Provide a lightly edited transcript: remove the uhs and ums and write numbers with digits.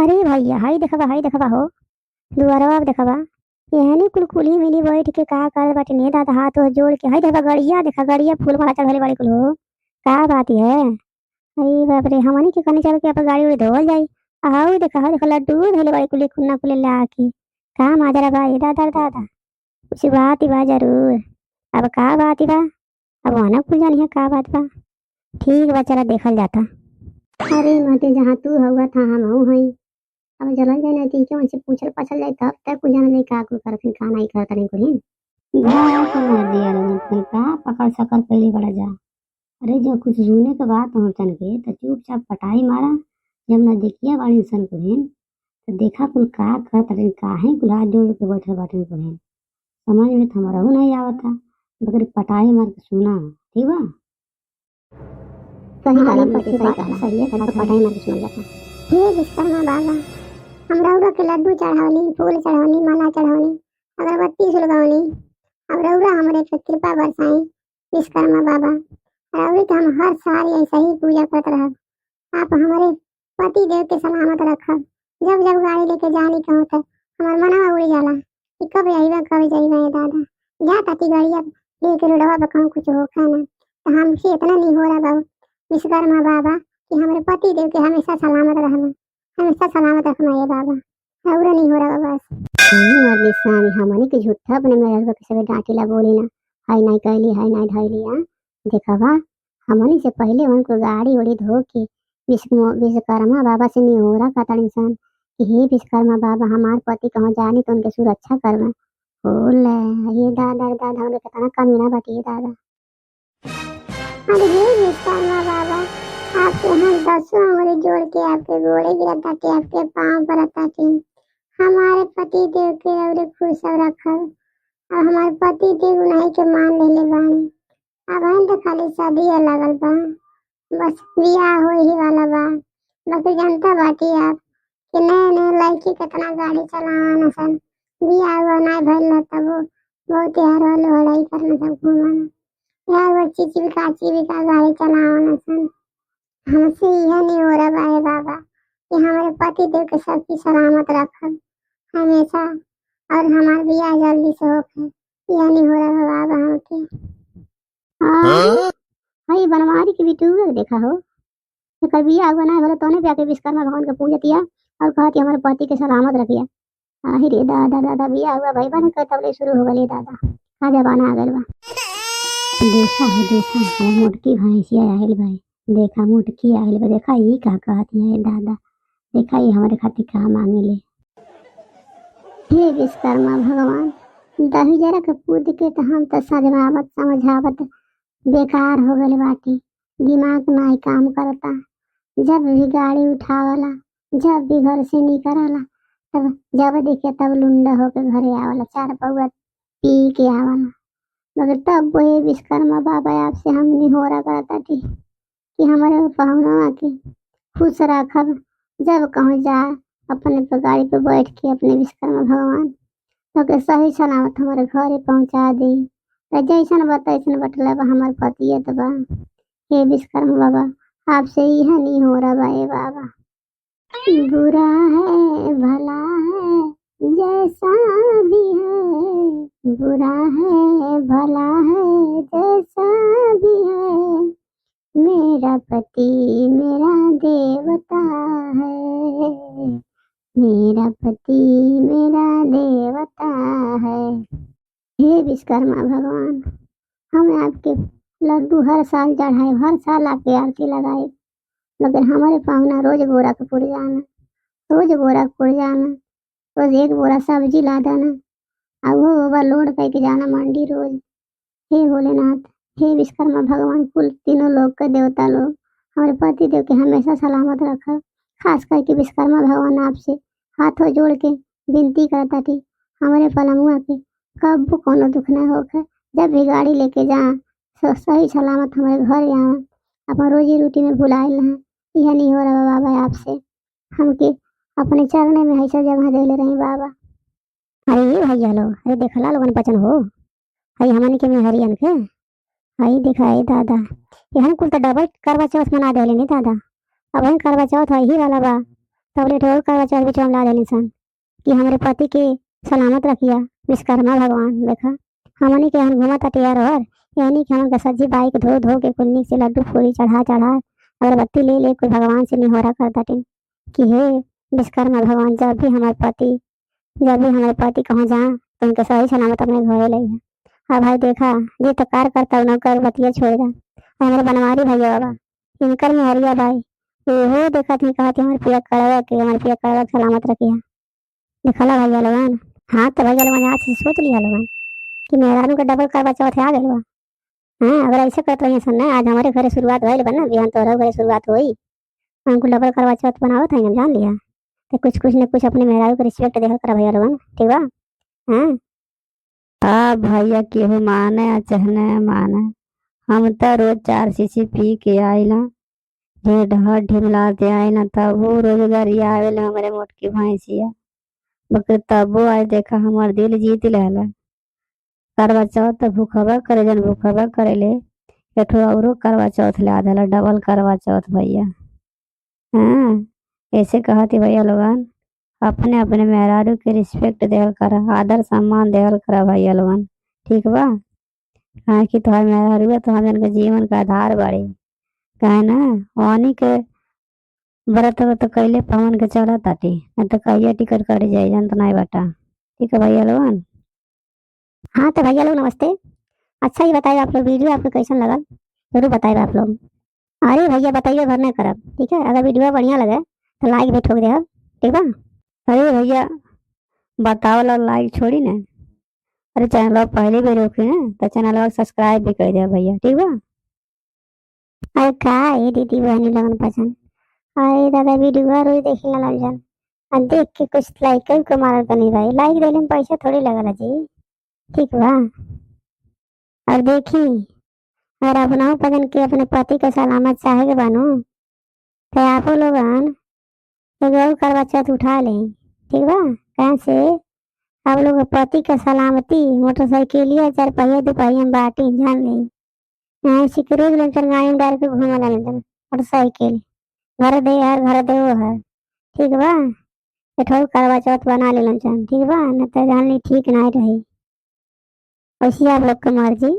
अरे भैया हाई देखबा हो दुआरवा देखबा एहनी कुल कुली मिली बैठ के का कर बाटे ने दादा हाथ हो जोड़ के हाई देखबा गड़िया देखा गड़िया फूल माला चढ़ले बाड़ी कुल हो का बात है। अरे बाप रे हमनी के कने चल के अपन गाड़ी उड़ी धोल जाई। आओ देखा लड्डू धोले बाड़ी कुली खुन्ना कुले ला के का माजरा बा ये दादा दादा कुछ बात ही बा जरूर। अब का बात ही बा अब वहां कुल जानी है का बात बा। ठीक बा चला देखल जाता। अरे मते जहाँ तू हुआ था हम हूँ हई अब जलन जाए नहीं क्यों से पूछल पाछल जाए तब तक कुछ जाने नहीं का कुल करथिन का नहीं करता नहीं कुल भाई को मार दिया लोगन कोई का पकड़ सकल पहले बड़ा जा। अरे जो कुछ सुने के बात पहुंचन के तो चुपचाप पटाई मारा जब ना देखिए बाड़ी सन कुल तो देखा कुल का करत रहे काहे कुल हाथ जोड़ के बैठे बाटे कुल समझ में तो हमारा नहीं आवता मगर पटाई मार के सुना ठीक बा सही वाला सही है पटाई मार के सुन जाता। हे विश्वकर्मा बाबा हमरा उरा के लड्डू चढ़ावनी फूल चढ़ावनी माला चढ़ावनी अगरबत्ती सुलगावनी अब रउरा हमरे पे कृपा बरसाई विश्वकर्मा बाबा। रउरी के हम हर साल ऐसे ही पूजा करते रह आप हमारे पति देव के सलामत रखब। जब जब गाड़ी लेके जानी कहूँ तो हमार मनवा उड़ी जाला कि कब आईबा कब जाइबा ये दादा जा ताती गाड़िया लेके रोडवा पे कहूँ कुछ होखा ना तो हमसे इतना नहीं हो रहा बाबू विश्वकर्मा बाबा कि हमारे पति देव के हमेशा सलामत रहना हमेशा सलामत रखना ये बाबा और नहीं हो रहा बस मरनी स्वामी हमनी के झूठा अपने मेरे के सब डांटेला बोली ना हाय नहीं कहली हाय नहीं धैली हां देखबा हमनी से पहले उनको गाड़ी उड़ी धो के विश्वकर्मा बाबा से नहीं हो रहा कतन इंसान कि हे विश्वकर्मा बाबा हमार पति कहाँ जानी तो उनके सुरक्षा करवा बोले ये दादा दादा हमरे कितना कमीना बाटी दादा। अरे हे विश्वकर्मा बाबा आपके हम दसों उंगली जोड़ के आपके गोड़े गिरता के आपके पांव पर ताकि हमारे पति देव के रउरे खुश रखब। अब हमारे पति देव नहीं के मान लेले बानी अब हम तो खाली शादी लगल बा बस बियाह हो ही वाला बा बाकी जनता बाटी आप कि नए नए लड़की कितना गाड़ी चलाना सन बियाह हुआ नहीं भइल तब बहुत यार वाले लड़ाई करना सब घूमना यार वो चिचिबिका गाड़ी चलाना सन हमसे यह नहीं हो रहा है बाबा कि हमारे पति देव के सबकी सलामत रखब हमेशा और हमारा बियाह जल्दी से होके यह नहीं हो रहा बाबा हमके। हाँ भाई बनवारी की बिटू देखा हो तो बियाह बना बोले तोने पे आके विश्वकर्मा भगवान के पूजा किया और कहती हमारे पति के सलामत रखिया। अरे दादा दादा बियाह हुआ भाई बने तब शुरू हो गई दादा का जमाना आ गया बा। देखा हमार मोटकी भैंसिया आयल भाई देखा मुटकी आयल बा देखा ये का कहती है दादा देखा ये हमारे खातिर का मांगेले। हे विश्वकर्मा भगवान दही जरा के पूद के तो हम तो सजवावत समझावत बेकार हो गए बाटी दिमाग नहीं काम करता जब भी गाड़ी उठावला जब भी घर से निकलला तब जब देखे तब लुंडा होके घरे आवला चार पौआ पी के आवला मगर तब वही विश्वकर्मा बाबा आपसे हम निहोरा करता थी कि हमारे पहुना के खुश रखब जब कहूँ जा अपने पे गाड़ी पे बैठ के अपने विश्वकर्मा भगवान तो सही सलामत हमारे घरे पहुँचा दी जैसन बतैसन बटला बा हमारे पतिए तो बा। हे विश्वकर्मा बाबा आपसे यह नहीं हो रहा बा ए बाबा बुरा है भला है जैसा भी है बुरा है भला है जैसा भी है मेरा पति मेरा देवता है मेरा पति मेरा देवता है। हे विश्वकर्मा भगवान हम आपके लड्डू हर साल चढ़ाए हर साल आपके आरती लगाए मगर हमारे पाहुना रोज गोरखपुर जाना रोज एक बोरा सब्जी ला देना और वो ओवरलोड करके जाना मंडी रोज। हे भोलेनाथ हे विश्वकर्मा भगवान कुल तीनों लोग के देवता लोग हमारे पति देव के हमेशा सलामत रखा खास करके विश्वकर्मा भगवान आपसे हाथों जोड़ के विनती करता थी हमारे पलमुआ के कब कोनो दुख न होकर जब भी गाड़ी लेके जा सही सलामत हमारे घर आवा अपन रोजी रोटी में भुलाए ना यह नहीं हो रहा बाबा आपसे हमके अपने चरने में ऐसा जगह दे ले रही बाबा। अरे भैया लो अरे देखला लोगन बचन हो हई हमन के में हरियन के हई देखा है दादा यहन कुल तो डबल करवा चौथ मना देले नहीं दादा अब हम करवा चौथ है ही वाला बा तब ले ठोर करवा चौथ बिचवा में ला देली सन कि हमारे पति के सलामत रखिया विश्वकर्मा भगवान। देखा हमनी के यहाँ घूमत अटियार और यानी कि हम सज्जी बाइक धो धो के कुन्नी से लड्डू पूरी चढ़ा चढ़ा अगरबत्ती ले ले कोई भगवान से निहोरा करता टिन कि हे विश्वकर्मा भगवान, जब भी हमारे पति कहाँ जा तो उनके सही सलामत अपने घरे ले जा। हाँ भाई देखा ये तो कार करता नौकर बतिया छोड़ दा। हमारे बनवारी भैया बाबा इनकर में हरिया भाई ओहो देखा थी कहा हमारे पिया कड़वा के सलामत रखिया। देखला भैया लोगन। हाँ तो भैया लोगन आज से सोच लिया लोगन कि मेहरानू का डबल करवा चौथ आ गइल बा। हाँ अगर ऐसे करत रही सन ना आज हमारे घरे शुरुआत भइल बा ना बिहान तोहरा घरे शुरुआत होई। हमको डबल करवा चौथ बनावत है जान लिया। तो कुछ कुछ न कुछ अपने मेहरारू को रिस्पेक्ट देहल करा भैया लोगन ठीक बा। हाँ हाँ भैया केहू माने या चाहे न माने, हम तो रोज 4 शीशी पी के आइला ढेर ढहर ढिमलाते आइला तब वो रोजगारी आवेला हमारे मोटकी भैंसिया बकर तबो आज देखा हमार दिल जीत लेला। करवा चौथ तो भूखबा करे जन भूखबा करेले एठो औरो करवा चौथ ला देला डबल करवा चौथ भैया। हाँ ऐसे कहती भैया लोगन अपने अपने मेहरारू के रिस्पेक्ट देहल करा, आदर सम्मान देहल करा भैया लोगन ठीक बा। कहे कि तुम्हारे मेहरारू है तो हम के जीवन का आधार बाड़ी। कहे ना वानी के व्रत व्रत कैले पवन के चला ताटी न तो कहिया टिकट कट जाए जान तो नहीं बटा ठीक है भैया लोगन। हाँ तो भैया लोग नमस्ते। अच्छा ये बताइए आप लोग वीडियो आपको कैसन लगा जरूर बताइए आप लोग। अरे भैया बताइए घर नहीं करब ठीक है। अगर वीडियो बढ़िया लगे तो लाइक भी ठोक दे ठीक बा। अरे भैया बताओ ला लाइक छोड़ी ना, अरे चैनल पहले भी रोकी ना तो चैनल सब्सक्राइब भी कर दे भैया ठीक बा। अरे का ये दीदी बहनी लगन पसंद अरे दादा वीडियो रोज देखी ना लग जान और देख के कुछ लाइक को मारा तो नहीं भाई लाइक देने में पैसा थोड़ी लगल जी ठीक बा। और देखी अगर अपना पसंद के अपने पति के सलामत चाहे के बानू तो आप लोगन एगो और करवा चौथ उठा ले ठीक बा। कहाँ से आप लोग पति का सलामती मोटरसाइकिलिया 4 पहिया 2 पहिया में बाटी जान ले। यहाँ सिकरोज लंचन गाड़ी में डाल के घूमे ला मोटरसाइकिल घर दे यार घर दे वो है ठीक बा। एठो करवा चौथ बना ले लंचन ठीक बा न तो जान ली ठीक नहीं रही। वैसे आप लोग की मर्जी।